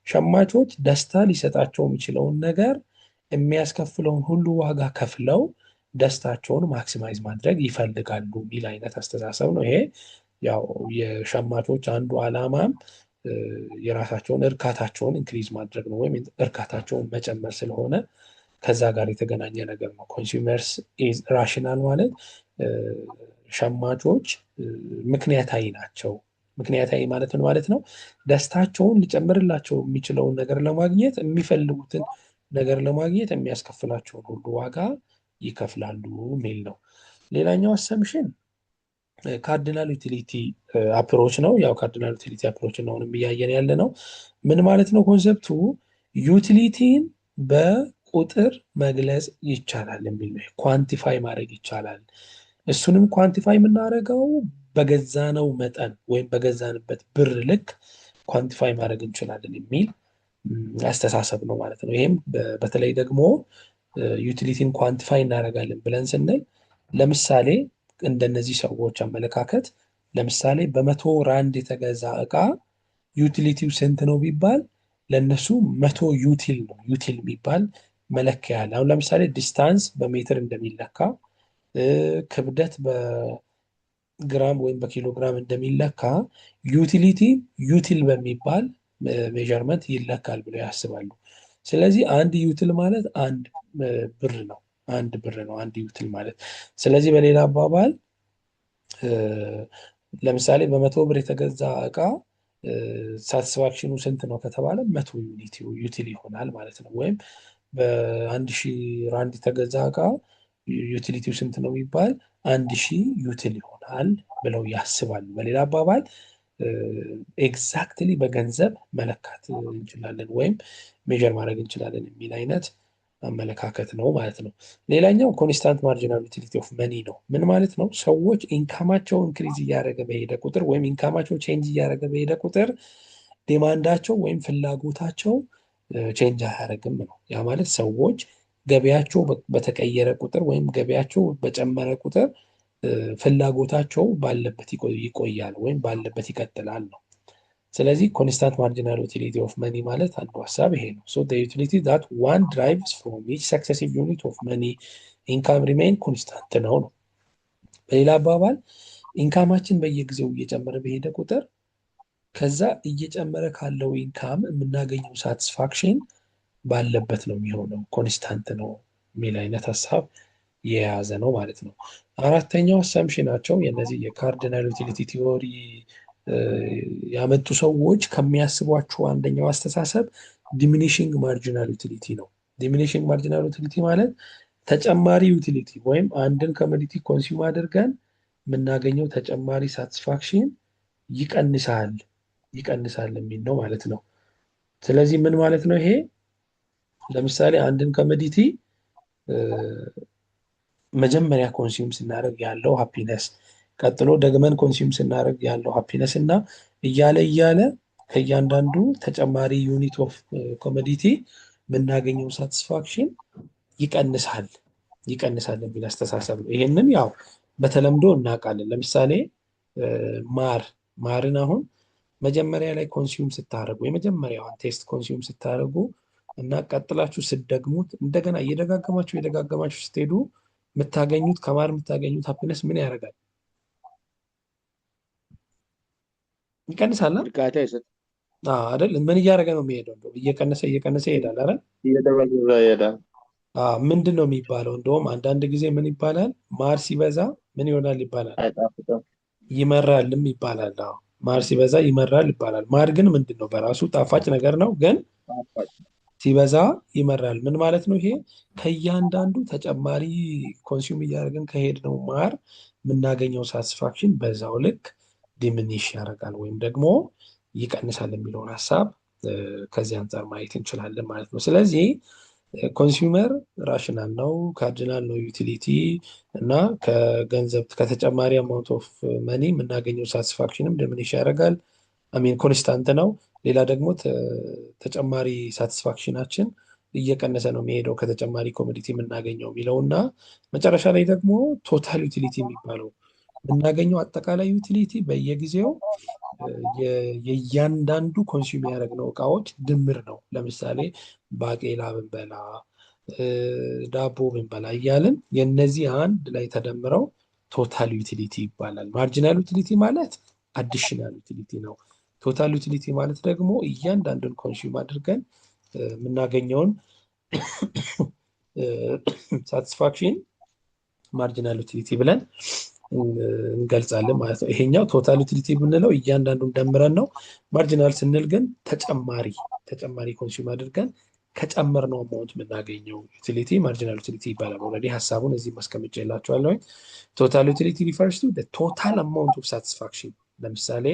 S1: ሸማቾች ደስታ ሊሰጣቸው የሚችለውን ነገር የሚያስከፍለውን ሁሉ ዋጋ ከፍለው ደስታቸውን ማክሲማይዝ ማድረግ ይፈልጋሉ የሚል አይነት አስተሳሰብ ነው ይሄ። ያው የሸማቾች አንዱ ዓላማም የራሳቸውን እርካታቸውን ኢንክሪዝ ማድረግ ነው፣ ወይም እርካታቸውን መጨመር ስለሆነ ከዛ ጋር የተገናኘ ነገር ነው። ኮንሱመርስ ራሽናል ማለት ሸማቾች ምክንያታዊ ናቸው። ምክንያታዊ ማለት ምን ማለት ነው? ደስታቸውን ሊጨምርላቸው የሚችለውን ነገር ለማግኘት፣ የሚፈልጉትን ነገር ለማግኘት የሚያስከፍላቸውን ሁሉ ዋጋ ይከፍላሉ የሚል ነው። ሌላኛው አሰምሽን ካርዲናል ዩቲሊቲ አፕሮች ነው። ያው ካርዲናል ዩቲሊቲ አፕሮች ነው እያየን ያለ ነው። ምን ማለት ነው ኮንሰፕቱ? ዩቲሊቲን በቁጥር መግለጽ ይቻላል የሚል ነው። ኳንቲፋይ ማድረግ ይቻላል። እሱንም ኳንቲፋይ የምናደርገው በገዛነው መጠን ወይም በገዛንበት ብር ልክ ኳንቲፋይ ማድረግ እንችላለን የሚል አስተሳሰብ ነው ማለት ነው። ይህም በተለይ ደግሞ ዩቲሊቲን ኳንቲፋይ እናደርጋለን ብለን ስንል ለምሳሌ እንደነዚህ ሰዎች አመለካከት ለምሳሌ በ100 ራንድ የተገዛ እቃ ዩቲሊቲው ስንት ነው ቢባል ለእነሱ 100 ዩቲል ነው። ዩቲል የሚባል መለኪያ ያለ። አሁን ለምሳሌ ዲስታንስ በሜትር እንደሚለካ፣ ክብደት በግራም ወይም በኪሎግራም እንደሚለካ ዩቲሊቲ ዩቲል በሚባል ሜዠርመንት ይለካል ብለው ያስባሉ። ስለዚህ አንድ ዩቲል ማለት አንድ ብር ነው። አንድ ዩቲል ማለት። ስለዚህ በሌላ አባባል ለምሳሌ በ100 ብር የተገዛ እቃ ሳቲስፋክሽኑ ስንት ነው ከተባለ 100 ዩቲል ይሆናል ማለት ነው። ወይም በ1000 ራንድ የተገዛ እቃ ዩቲሊቲው ስንት ነው የሚባል 1000 ዩቲል ይሆናል ብለው ያስባሉ። በሌላ አባባል ኤግዛክትሊ በገንዘብ መለካት እንችላለን ወይም ሜዥር ማድረግ እንችላለን የሚል አይነት አመለካከት ነው ማለት ነው። ሌላኛው ኮንስታንት ማርጂናል ዩቲሊቲ ኦፍ መኒ ነው። ምን ማለት ነው? ሰዎች ኢንካማቸው ኢንክሪዝ እያደረገ በሄደ ቁጥር ወይም ኢንካማቸው ቼንጅ እያደረገ በሄደ ቁጥር ዲማንዳቸው ወይም ፍላጎታቸው ቼንጅ አያደርግም ነው። ያ ማለት ሰዎች ገበያቸው በተቀየረ ቁጥር ወይም ገበያቸው በጨመረ ቁጥር ፍላጎታቸው ባለበት ይቆያል ወይም ባለበት ይቀጥላል ነው። ስለዚህ ኮንስታንት ማርጂናል ዩቲሊቲ ኦፍ መኒ ማለት አንዱ ሀሳብ ይሄ ነው። ሶ ዩቲሊቲ ዛት ዋን ድራይቭስ ፍሮም ኢች ሰክሰሲቭ ዩኒት ኦፍ መኒ ኢንካም ሪሜይን ኮንስታንት ነው ነው። በሌላ አባባል ኢንካማችን በየጊዜው እየጨመረ በሄደ ቁጥር ከዛ እየጨመረ ካለው ኢንካም የምናገኘው ሳቲስፋክሽን ባለበት ነው የሚሆነው፣ ኮንስታንት ነው የሚል አይነት ሀሳብ የያዘ ነው ማለት ነው። አራተኛው አሳምፕሽናቸው የነዚህ የካርዲናል ዩቲሊቲ ቲዎሪ ያመጡ ሰዎች ከሚያስቧቸው አንደኛው አስተሳሰብ ዲሚኒሽንግ ማርጂናል ዩቲሊቲ ነው። ዲሚኒሽንግ ማርጂናል ዩቲሊቲ ማለት ተጨማሪ ዩቲሊቲ ወይም አንድን ኮሞዲቲ ኮንሱም አድርገን የምናገኘው ተጨማሪ ሳቲስፋክሽን ይቀንሳል የሚል ነው ማለት ነው። ስለዚህ ምን ማለት ነው ይሄ? ለምሳሌ አንድን ኮሞዲቲ መጀመሪያ ኮንሱም ስናደርግ ያለው ሃፒነስ፣ ቀጥሎ ደግመን ኮንሱም ስናደርግ ያለው ሃፒነስ እና እያለ ከእያንዳንዱ ተጨማሪ ዩኒት ኦፍ ኮሞዲቲ የምናገኘው ሳቲስፋክሽን ይቀንሳል የሚል አስተሳሰብ ነው። ይሄንን ያው በተለምዶ እናውቃለን። ለምሳሌ ማርን አሁን መጀመሪያ ላይ ኮንሱም ስታደርጉ የመጀመሪያዋን ቴስት ኮንሱም ስታደርጉ እና ቀጥላችሁ ስትደግሙት እንደገና እየደጋገማችሁ ስትሄዱ የምታገኙት ከማር የምታገኙት ሃፒነስ ምን ያደርጋል? ይቀንሳል አይደል? ምን እያደረገ ነው የሚሄደው? እንደው እየቀነሰ ይሄዳል አይደል?
S2: እየደበዘዘ ይሄዳል።
S1: ምንድን ነው የሚባለው? እንደውም አንዳንድ ጊዜ ምን ይባላል? ማር ሲበዛ ምን ይሆናል ይባላል?
S2: አይጣፍጥም።
S1: ይመራልም ይባላል። ማር ሲበዛ ይመራል ይባላል። ማር ግን ምንድን ነው? በራሱ ጣፋጭ ነገር ነው፣ ግን ሲበዛ ይመራል። ምን ማለት ነው ይሄ? ከእያንዳንዱ ተጨማሪ ኮንሱም እያደረግን ከሄድነው ማር የምናገኘው ሳቲስፋክሽን በዛው ልክ ዲሚኒሽ ያደርጋል ወይም ደግሞ ይቀንሳል የሚለውን ሀሳብ ከዚህ አንጻር ማየት እንችላለን ማለት ነው። ስለዚህ ኮንሱመር ራሽናል ነው፣ ካርዲናል ነው ዩቲሊቲ እና ከገንዘብ ከተጨማሪ አማውንት ኦፍ መኒ የምናገኘው ሳቲስፋክሽንም ዲሚኒሽ ያደርጋል፣ ኮንስታንት ነው። ሌላ ደግሞ ተጨማሪ ሳቲስፋክሽናችን እየቀነሰ ነው የሚሄደው ከተጨማሪ ኮሞዲቲ የምናገኘው የሚለው እና መጨረሻ ላይ ደግሞ ቶታል ዩቲሊቲ የሚባለው የምናገኘው አጠቃላይ ዩቲሊቲ በየጊዜው የእያንዳንዱ ኮንሱም ያደረግነው እቃዎች ድምር ነው። ለምሳሌ ባቄላ ብንበላ፣ ዳቦ ብንበላ እያልን የነዚህ አንድ ላይ ተደምረው ቶታል ዩቲሊቲ ይባላል። ማርጂናል ዩቲሊቲ ማለት አዲሽናል ዩቲሊቲ ነው። ቶታል ዩቲሊቲ ማለት ደግሞ እያንዳንዱን ኮንሱም አድርገን የምናገኘውን ሳቲስፋክሽን ማርጂናል ዩቲሊቲ ብለን እንገልጻለን ማለት ነው። ይሄኛው ቶታል ዩቲሊቲ ብንለው እያንዳንዱን ደምረን ነው። ማርጂናል ስንል ግን ተጨማሪ ኮንሱም አድርገን ከጨመርነው አማውንት የምናገኘው ዩቲሊቲ ማርጂናል ዩቲሊቲ ይባላል። ኦልሬዲ ሀሳቡን እዚህ ማስቀምጬላችኋለሁ። ቶታል ዩቲሊቲ ሪፈርስ ቱ ቶታል አማውንት ኦፍ ሳቲስፋክሽን። ለምሳሌ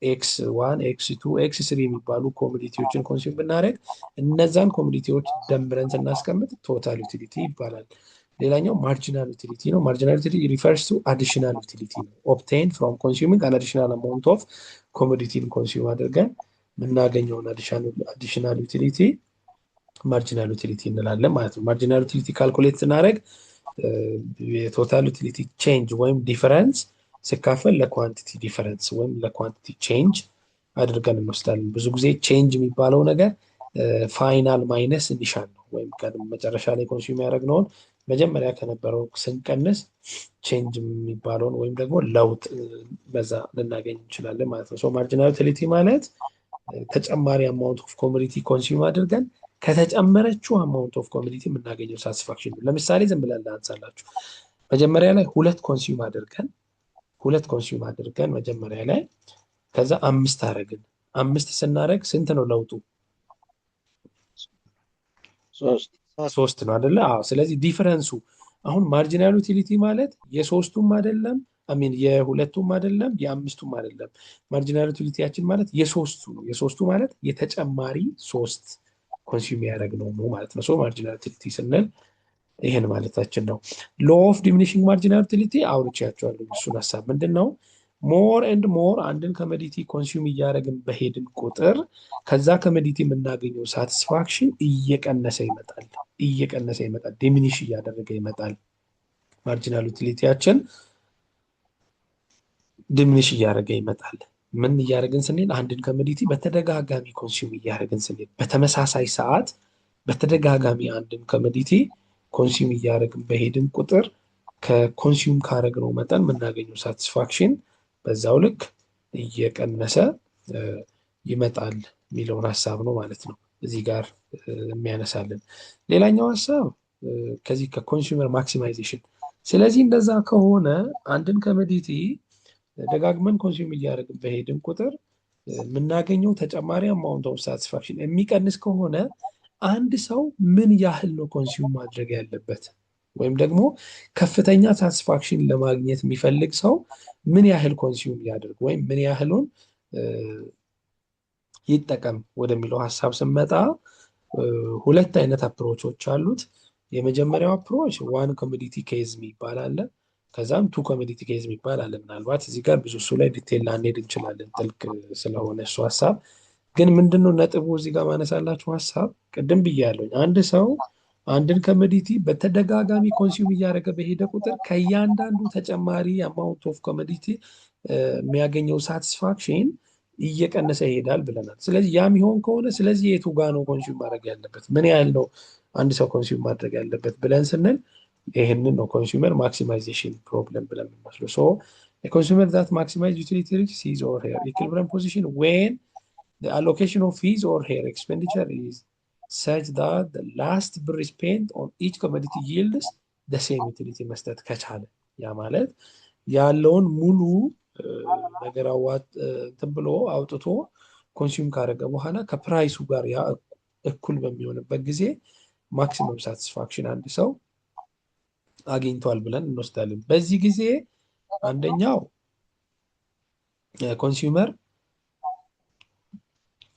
S1: ኤክስ1 ኤክስ2 ኤክስ3 የሚባሉ ኮሞዲቲዎችን ኮንሱም ብናደርግ እነዛን ኮሞዲቲዎች ደምረን ስናስቀምጥ ቶታል ዩቲሊቲ ይባላል። ሌላኛው ማርጂናል ዩቲሊቲ ነው። ማርጂናል ዩቲሊቲ ሪፈርስ ቱ አዲሽናል ዩቲሊቲ ነው። ኦብቴን ፍሮም ኮንሱሚንግ አን አዲሽናል አማውንት ኦፍ ኮሞዲቲን ኮንሱም አድርገን የምናገኘውን አዲሽናል ዩቲሊቲ ማርጂናል ዩቲሊቲ እንላለን ማለት ነው። ማርጂናል ዩቲሊቲ ካልኩሌት ስናደርግ የቶታል ዩቲሊቲ ቼንጅ ወይም ዲፈረንስ ሲካፈል ለኳንቲቲ ዲፈረንስ ወይም ለኳንቲቲ ቼንጅ አድርገን እንወስዳለን። ብዙ ጊዜ ቼንጅ የሚባለው ነገር ፋይናል ማይነስ ኢኒሻል ነው። ወይም መጨረሻ ላይ ኮንሱም ያደረግነውን መጀመሪያ ከነበረው ስንቀንስ ቼንጅ የሚባለውን ወይም ደግሞ ለውጥ በዛ ልናገኝ እንችላለን ማለት ነው። ማርጂናል ዩቲሊቲ ማለት ተጨማሪ አማውንት ኦፍ ኮሞዲቲ ኮንሱም አድርገን ከተጨመረችው አማውንት ኦፍ ኮሞዲቲ የምናገኘው ሳቲስፋክሽን ነው። ለምሳሌ ዝም ብለን ላንሳላችሁ። መጀመሪያ ላይ ሁለት ኮንሱም አድርገን መጀመሪያ ላይ ከዛ 5 አደረግን። 5 ስናደርግ ስንት ነው ለውጡ? 3 ነው አይደለ? ስለዚህ ዲፈረንሱ አሁን ማርጂናል ዩቲሊቲ ማለት የሶስቱም አይደለም አሚን የሁለቱም አይደለም የአምስቱም አይደለም። ማርጂናል ዩቲሊቲያችን ማለት የሶስቱ ነው። የሶስቱ ማለት የተጨማሪ ሶስት ኮንሱም ያደረግ ነው ማለት ነው። ሶ ማርጂናል ዩቲሊቲ ስንል ይሄን ማለታችን ነው። ሎ ኦፍ ዲሚኒሽንግ ማርጂናል ዩቲሊቲ አውርቻቸዋለሁ። እሱን ሀሳብ ምንድን ነው? ሞር ኤንድ ሞር አንድን ኮሞዲቲ ኮንሱም እያደረግን በሄድን ቁጥር ከዛ ኮሞዲቲ የምናገኘው ሳቲስፋክሽን እየቀነሰ ይመጣል፣ ዲሚኒሽ እያደረገ ይመጣል። ማርጂናል ዩቲሊቲያችን ዲሚኒሽ እያደረገ ይመጣል። ምን እያደረግን ስንል አንድን ኮሞዲቲ በተደጋጋሚ ኮንሱም እያደረግን ስንል፣ በተመሳሳይ ሰዓት በተደጋጋሚ አንድን ኮሞዲቲ ኮንሱም እያደረግን በሄድን ቁጥር ከኮንሱም ካደረግነው መጠን የምናገኘው ሳቲስፋክሽን በዛው ልክ እየቀነሰ ይመጣል የሚለውን ሀሳብ ነው ማለት ነው እዚህ ጋር የሚያነሳልን። ሌላኛው ሀሳብ ከዚህ ከኮንሱመር ማክሲማይዜሽን። ስለዚህ እንደዛ ከሆነ አንድን ኮሞዲቲ ደጋግመን ኮንሱም እያደረግን በሄድን ቁጥር የምናገኘው ተጨማሪ አማውንት ኦፍ ሳቲስፋክሽን የሚቀንስ ከሆነ አንድ ሰው ምን ያህል ነው ኮንሱም ማድረግ ያለበት? ወይም ደግሞ ከፍተኛ ሳቲስፋክሽን ለማግኘት የሚፈልግ ሰው ምን ያህል ኮንሱም ያደርግ ወይም ምን ያህሉን ይጠቀም ወደሚለው ሀሳብ ስመጣ ሁለት አይነት አፕሮቾች አሉት። የመጀመሪያው አፕሮች ዋን ኮሞዲቲ ኬዝ የሚባል አለ። ከዛም ቱ ኮሞዲቲ ኬዝ የሚባል አለ። ምናልባት እዚህ ጋር ብዙ እሱ ላይ ዲቴል ላንሄድ እንችላለን፣ ጥልቅ ስለሆነ እሱ ሀሳብ። ግን ምንድነው ነጥቡ እዚህ ጋር ማነሳላችሁ ሀሳብ ቅድም ብያለሁኝ። አንድ ሰው አንድን ኮሞዲቲ በተደጋጋሚ ኮንሱም እያደረገ በሄደ ቁጥር ከእያንዳንዱ ተጨማሪ አማውንት ኦፍ ኮሞዲቲ የሚያገኘው ሳቲስፋክሽን እየቀነሰ ይሄዳል ብለናል። ስለዚህ ያ የሚሆን ከሆነ ስለዚህ የቱ ጋ ነው ኮንሱም ማድረግ ያለበት? ምን ያህል ነው አንድ ሰው ኮንሱም ማድረግ ያለበት ብለን ስንል ይህንን ነው ኮንሱመር ማክሲማይዜሽን ፕሮብለም ብለን የምንመስለው። ሶ ኮንሱመር ዛት ማክሲማይዝ ዩቲሊቲ ሪችስ ሂዝ ኦር ሄር ኢኩሊብሪየም ፖዚሽን ዌን the allocation of his or her expenditure is such that the last ብር spent on each commodity yields the same utility መስጠት ከቻለ፣ ያ ማለት ያለውን ሙሉ ነገር እንትን ብሎ አውጥቶ ኮንሱም ካደረገ በኋላ ከፕራይሱ ጋር ያ እኩል በሚሆንበት ጊዜ ማክሲመም ሳቲስፋክሽን አንድ ሰው አግኝቷል ብለን እንወስዳለን። በዚህ ጊዜ አንደኛው ኮንሱመር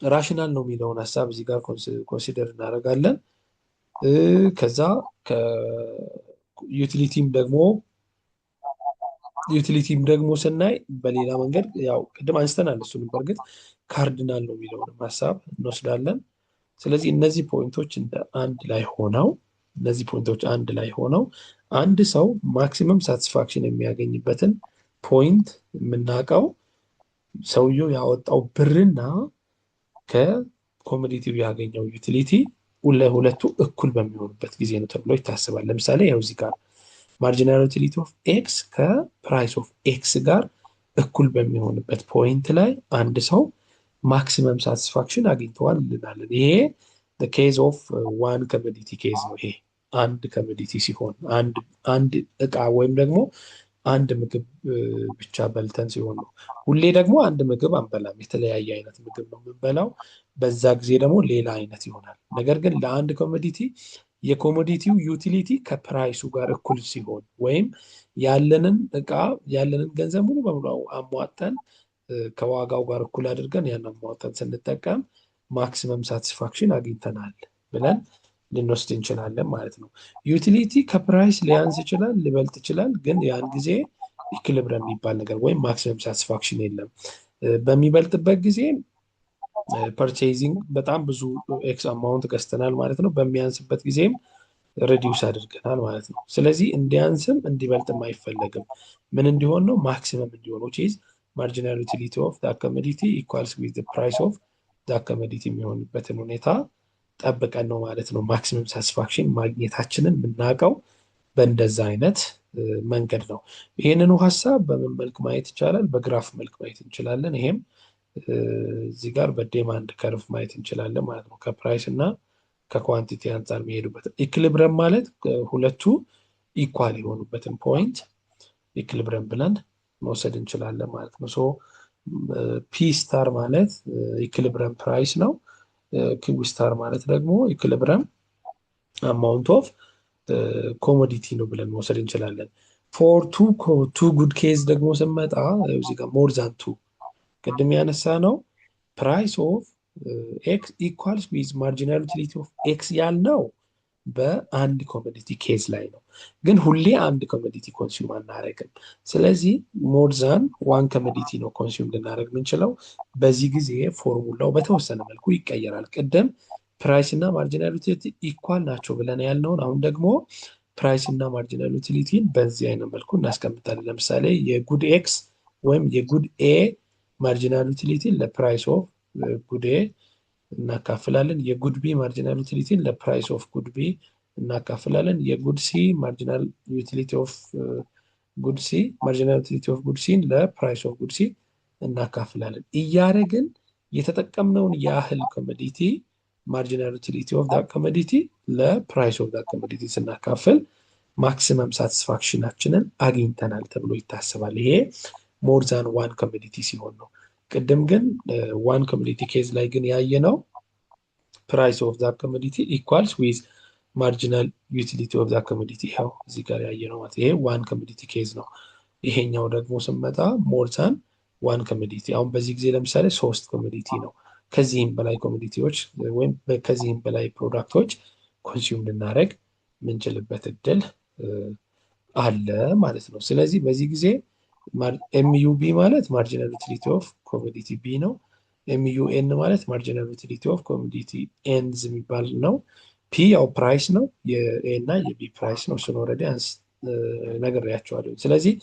S1: ራሽናል ነው የሚለውን ሀሳብ እዚህ ጋር ኮንሲደር እናደርጋለን። ከዛ ዩቲሊቲም ደግሞ ስናይ በሌላ መንገድ ያው ቅድም አንስተናል እሱንም በእርግጥ ካርዲናል ነው የሚለውንም ሀሳብ እንወስዳለን። ስለዚህ እነዚህ ፖይንቶች አንድ ላይ ሆነው አንድ ሰው ማክሲመም ሳቲስፋክሽን የሚያገኝበትን ፖይንት የምናውቀው ሰውየው ያወጣው ብርና ከኮሞዲቲው ያገኘው ዩቲሊቲ ለሁለቱ እኩል በሚሆኑበት ጊዜ ነው ተብሎ ይታሰባል። ለምሳሌ ያው እዚህ ጋር ማርጂናል ዩቲሊቲ ኦፍ ኤክስ ከፕራይስ ኦፍ ኤክስ ጋር እኩል በሚሆንበት ፖይንት ላይ አንድ ሰው ማክሲመም ሳቲስፋክሽን አግኝተዋል እንላለን። ይሄ ኬዝ ኦፍ ዋን ኮሞዲቲ ኬዝ ነው። ይሄ አንድ ኮሞዲቲ ሲሆን አንድ እቃ ወይም ደግሞ አንድ ምግብ ብቻ በልተን ሲሆን ነው። ሁሌ ደግሞ አንድ ምግብ አንበላም፣ የተለያየ አይነት ምግብ ነው የምንበላው። በዛ ጊዜ ደግሞ ሌላ አይነት ይሆናል። ነገር ግን ለአንድ ኮሞዲቲ የኮሞዲቲው ዩቲሊቲ ከፕራይሱ ጋር እኩል ሲሆን ወይም ያለንን እቃ ያለንን ገንዘብ ሙሉ በሙሉ አሟጠን ከዋጋው ጋር እኩል አድርገን ያን አሟጠን ስንጠቀም ማክሲመም ሳቲስፋክሽን አግኝተናል ብለን ልንወስድ እንችላለን ማለት ነው። ዩቲሊቲ ከፕራይስ ሊያንስ ይችላል፣ ሊበልጥ ይችላል። ግን ያን ጊዜ ኢኩሊብሪየም የሚባል ነገር ወይም ማክሲመም ሳቲስፋክሽን የለም። በሚበልጥበት ጊዜ ፐርቼዚንግ በጣም ብዙ ኤክስ አማውንት ገዝተናል ማለት ነው። በሚያንስበት ጊዜም ሬዲዩስ አድርገናል ማለት ነው። ስለዚህ እንዲያንስም እንዲበልጥም አይፈለግም። ምን እንዲሆን ነው? ማክሲመም እንዲሆን which is marginal utility of the commodity equals with the price of the commodity የሚሆንበትን ሁኔታ ጠብቀን ነው ማለት ነው ማክሲመም ሳቲስፋክሽን ማግኘታችንን የምናውቀው በእንደዛ አይነት መንገድ ነው። ይህንኑ ሀሳብ በምን መልክ ማየት ይቻላል? በግራፍ መልክ ማየት እንችላለን። ይሄም እዚህ ጋር በዴማንድ ከርቭ ማየት እንችላለን ማለት ነው። ከፕራይስ እና ከኳንቲቲ አንጻር የሚሄዱበት ኢኩሊብሪየም ማለት ሁለቱ ኢኳል የሆኑበትን ፖይንት ኢኩሊብሪየም ብለን መውሰድ እንችላለን ማለት ነው። ሶ ፒ ስታር ማለት ኢኩሊብሪየም ፕራይስ ነው። ኪው ስታር ማለት ደግሞ ኢኩሊብሪየም አማውንት ኦፍ ኮሞዲቲ ነው ብለን መውሰድ እንችላለን። ፎር ቱ ጉድ ኬዝ ደግሞ ስንመጣ እዚህ ጋር ሞር ዛን ቱ ቅድም ያነሳ ነው ፕራይስ ኦፍ ኤክስ ኢኳልስ ዊዝ ማርጂናል ዩቲሊቲ ኦፍ ኤክስ ያልነው በአንድ ኮሞዲቲ ኬዝ ላይ ነው። ግን ሁሌ አንድ ኮሞዲቲ ኮንሱም አናደርግም። ስለዚህ ሞር ዛን ዋን ኮሞዲቲ ነው ኮንሱም ልናደርግ የምንችለው። በዚህ ጊዜ ፎርሙላው በተወሰነ መልኩ ይቀየራል። ቅድም ፕራይስ እና ማርጂናል ዩቲሊቲ ኢኳል ናቸው ብለን ያልነውን አሁን ደግሞ ፕራይስ እና ማርጂናል ዩቲሊቲን በዚህ አይነት መልኩ እናስቀምጣለን። ለምሳሌ የጉድ ኤክስ ወይም የጉድ ኤ ማርጂናል ዩቲሊቲን ለፕራይስ ኦፍ ጉድ ኤ እናካፍላለን። የጉድ ቢ ማርጂናል ዩቲሊቲን ለፕራይስ ኦፍ ጉድ ቢ እናካፍላለን። የጉድ ሲ ማርጂናል ዩቲሊቲ ኦፍ ጉድ ሲ ማርጂናል ዩቲሊቲ ኦፍ ጉድ ሲን ለፕራይስ ኦፍ ጉድ ሲ እናካፍላለን። እያደረግን የተጠቀምነውን ያህል ኮሞዲቲ ማርጂናል ዩቲሊቲ ኦፍ ዳት ኮሞዲቲ ለፕራይስ ኦፍ ዳት ኮሞዲቲ ስናካፍል ማክሲመም ሳቲስፋክሽናችንን አግኝተናል ተብሎ ይታሰባል። ይሄ ሞር ዛን ዋን ኮሞዲቲ ሲሆን ነው። ቅድም ግን ዋን ኮሞዲቲ ኬዝ ላይ ግን ያየነው ፕራይስ ኦፍ ዛት ኮሞዲቲ ኢኳልስ ዊዝ ማርጂናል ዩቲሊቲ ኦፍ ዛት ኮሞዲቲ ይኸው እዚህ ጋር ያየነው ማለት ይሄ ዋን ኮሞዲቲ ኬዝ ነው። ይሄኛው ደግሞ ስንመጣ ሞር ዛን ዋን ኮሞዲቲ አሁን በዚህ ጊዜ ለምሳሌ 3 ኮሞዲቲ ነው። ከዚህም በላይ ኮሞዲቲዎች ወይም ከዚህም በላይ ፕሮዳክቶች ኮንሱም ልናደርግ የምንችልበት እድል አለ ማለት ነው። ስለዚህ በዚህ ጊዜ ኤምዩቢ ማለት ማርጂናል ዩቲሊቲ ኦፍ ኮሞዲቲ ቢ ነው። ኤምዩኤን ማለት ማርጂናል ዩቲሊቲ ኦፍ ኮሞዲቲ ኤንዝ የሚባል ነው። ፒ ያው ፕራይስ ነው፣ የኤ እና የቢ ፕራይስ ነው። እሱን ኦልሬዲ ነግሬያቸዋለሁ። ስለዚህ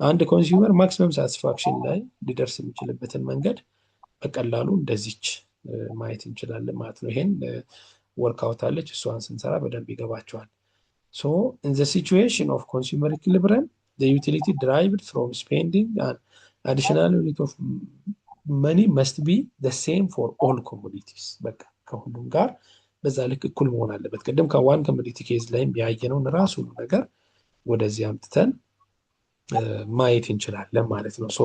S1: አንድ ኮንሱመር ማክሲመም ሳቲስፋክሽን ላይ ሊደርስ የሚችልበትን መንገድ በቀላሉ እንደዚች ማየት እንችላለን ማለት ነው። ይሄን ወርክአውት አለች፣ እሷን ስንሰራ በደንብ ይገባቸዋል። ሶ ኢን ዘ ሲቹዌሽን ኦፍ ኮንሱመር ኢኩሊብሪየም the utility derived from spending an additional unit of money must be the same for all commodities በቃ ከሁሉም ጋር በዛ ልክ እኩል መሆን አለበት። ቅድም ከዋን ኮሞዲቲ ኬዝ ላይም ያየነውን ራሱ ነገር ወደዚህ አምጥተን ማየት እንችላለን ማለት ነው። ሶ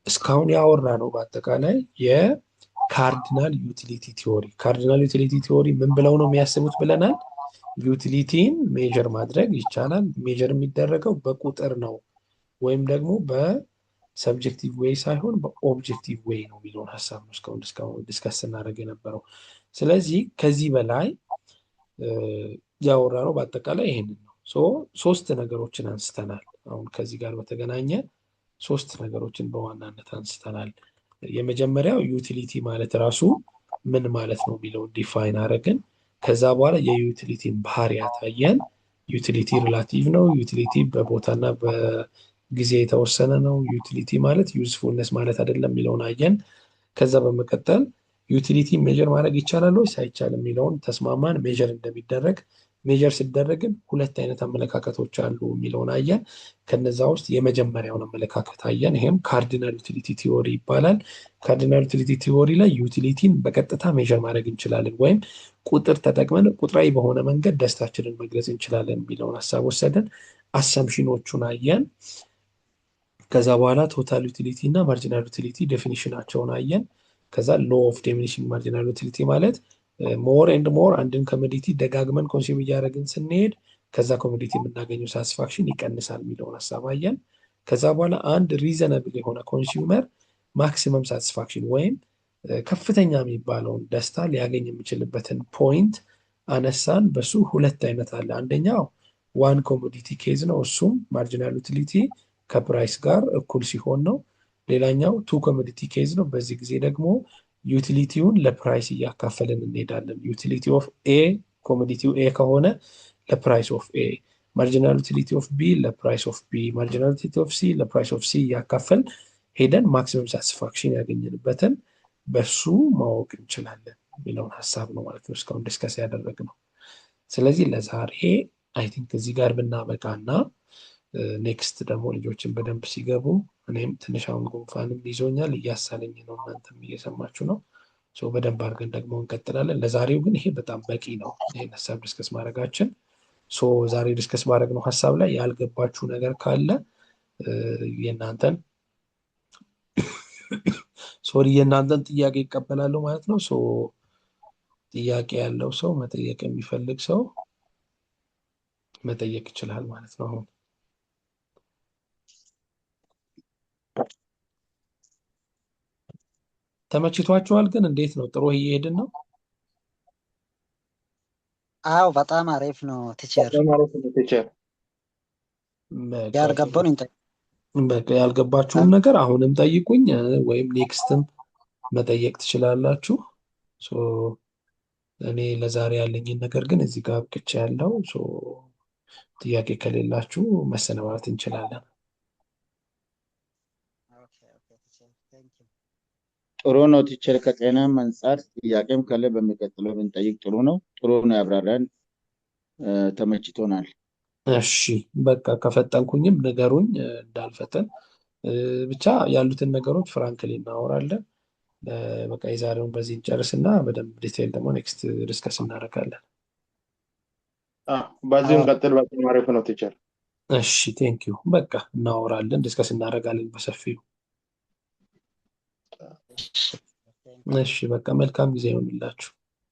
S1: እስካሁን ያወራ ነው በአጠቃላይ የካርዲናል ዩቲሊቲ ቲዎሪ። ካርዲናል ዩቲሊቲ ቲዎሪ ምን ብለው ነው የሚያስቡት ብለናል። ዩቲሊቲን ሜጀር ማድረግ ይቻላል። ሜጀር የሚደረገው በቁጥር ነው ወይም ደግሞ በሰብጀክቲቭ ዌይ ሳይሆን በኦብጀክቲቭ ዌይ ነው የሚለውን ሀሳብ ነው እስካሁን ዲስከስ ስናደርግ የነበረው። ስለዚህ ከዚህ በላይ ያወራ ነው በአጠቃላይ ይሄንን ነው። ሶስት ነገሮችን አንስተናል። አሁን ከዚህ ጋር በተገናኘ ሶስት ነገሮችን በዋናነት አንስተናል። የመጀመሪያው ዩቲሊቲ ማለት ራሱ ምን ማለት ነው የሚለውን ዲፋይን አደረግን። ከዛ በኋላ የዩቲሊቲን ባህሪያት አየን። ዩቲሊቲ ሪላቲቭ ነው። ዩቲሊቲ በቦታና በጊዜ የተወሰነ ነው። ዩቲሊቲ ማለት ዩዝፉልነስ ማለት አይደለም የሚለውን አየን። ከዛ በመቀጠል ዩቲሊቲ ሜጀር ማድረግ ይቻላል ወይስ አይቻልም የሚለውን ተስማማን። ሜጀር እንደሚደረግ ሜጀር ሲደረግን ሁለት አይነት አመለካከቶች አሉ የሚለውን አየን። ከነዛ ውስጥ የመጀመሪያውን አመለካከት አየን። ይሄም ካርዲናል ዩቲሊቲ ቲዎሪ ይባላል። ካርዲናል ዩቲሊቲ ቲዎሪ ላይ ዩቲሊቲን በቀጥታ ሜጀር ማድረግ እንችላለን ወይም ቁጥር ተጠቅመን ቁጥራዊ በሆነ መንገድ ደስታችንን መግለጽ እንችላለን የሚለውን ሀሳብ ወሰደን። አሰምሽኖቹን አየን። ከዛ በኋላ ቶታል ዩቲሊቲ እና ማርጂናል ዩቲሊቲ ዴፊኒሽናቸውን አየን። ከዛ ሎ ኦፍ ዲሚኒሽንግ ማርጂናል ዩቲሊቲ ማለት ሞር ኤንድ ሞር አንድን ኮሞዲቲ ደጋግመን ኮንሱም እያደረግን ስንሄድ ከዛ ኮሞዲቲ የምናገኘው ሳቲስፋክሽን ይቀንሳል የሚለውን ሀሳብ አየን። ከዛ በኋላ አንድ ሪዘነብል የሆነ ኮንሱመር ማክሲመም ሳቲስፋክሽን ወይም ከፍተኛ የሚባለውን ደስታ ሊያገኝ የሚችልበትን ፖይንት አነሳን። በሱ ሁለት አይነት አለ። አንደኛው ዋን ኮሞዲቲ ኬዝ ነው። እሱም ማርጂናል ዩቲሊቲ ከፕራይስ ጋር እኩል ሲሆን ነው። ሌላኛው ቱ ኮሞዲቲ ኬዝ ነው። በዚህ ጊዜ ደግሞ ዩቲሊቲውን ለፕራይስ እያካፈልን እንሄዳለን። ዩቲሊቲ ኦፍ ኤ ኮሞዲቲው ኤ ከሆነ ለፕራይስ ኦፍ ኤ፣ ማርጂናል ዩቲሊቲ ኦፍ ቢ ለፕራይስ ኦፍ ቢ፣ ማርጂናል ዩቲሊቲ ኦፍ ሲ ለፕራይስ ኦፍ ሲ እያካፈል ሄደን ማክሲመም ሳቲስፋክሽን ያገኘንበትን በሱ ማወቅ እንችላለን የሚለውን ሀሳብ ነው ማለት ነው እስካሁን ዲስከስ ያደረግነው። ስለዚህ ለዛሬ አይ ቲንክ እዚህ ጋር ብናበቃና ኔክስት ደግሞ ልጆችን በደንብ ሲገቡ እኔም ትንሽ አሁን ጉንፋንም ይዞኛል እያሳለኝ ነው፣ እናንተም እየሰማችሁ ነው። በደንብ አድርገን ደግሞ እንቀጥላለን። ለዛሬው ግን ይሄ በጣም በቂ ነው ይሄን ሀሳብ ዲስከስ ማድረጋችን። ዛሬ ዲስከስ ባደረግነው ሀሳብ ላይ ያልገባችሁ ነገር ካለ የእናንተን ጥያቄ ይቀበላሉ ማለት ነው። ጥያቄ ያለው ሰው መጠየቅ የሚፈልግ ሰው መጠየቅ ይችላል ማለት ነው። አሁን ተመችቷችኋል? ግን እንዴት ነው? ጥሩ እየሄድን ነው?
S4: አዎ በጣም አሪፍ ነው ቲቸር።
S2: በጣም አሪፍ ነው ቲቸር።
S1: በቃ ጥሩ።
S4: ያልገባውን
S1: በቃ ያልገባችሁን ነገር አሁንም ጠይቁኝ፣ ወይም ኔክስትም መጠየቅ ትችላላችሁ። ሶ እኔ ለዛሬ ያለኝን ነገር ግን እዚህ ጋር አብቅቼ ያለው። ሶ ጥያቄ ከሌላችሁ መሰነባበት እንችላለን።
S3: ጥሩ ነው ቲቸር። ከጤናም አንጻር ጥያቄም ካለ በሚቀጥለው ብንጠይቅ ጥሩ ነው። ጥሩ ነው ያብራራን፣ ተመችቶናል።
S1: እሺ በቃ ከፈጠንኩኝም ንገሩኝ እንዳልፈጠን። ብቻ ያሉትን ነገሮች ፍራንክሊ እናወራለን። በቃ የዛሬውን በዚህ እንጨርስና በደንብ ዲቴይል ደግሞ ኔክስት ዲስከስ እናደርጋለን።
S2: በዚህም ቀጥል። በጣም አሪፍ ነው ቲቸር።
S1: እሺ ቴንኪዩ። በቃ እናወራለን፣ ዲስከስ እናደርጋለን በሰፊው። እሺ በቃ መልካም ጊዜ ይሆንላችሁ።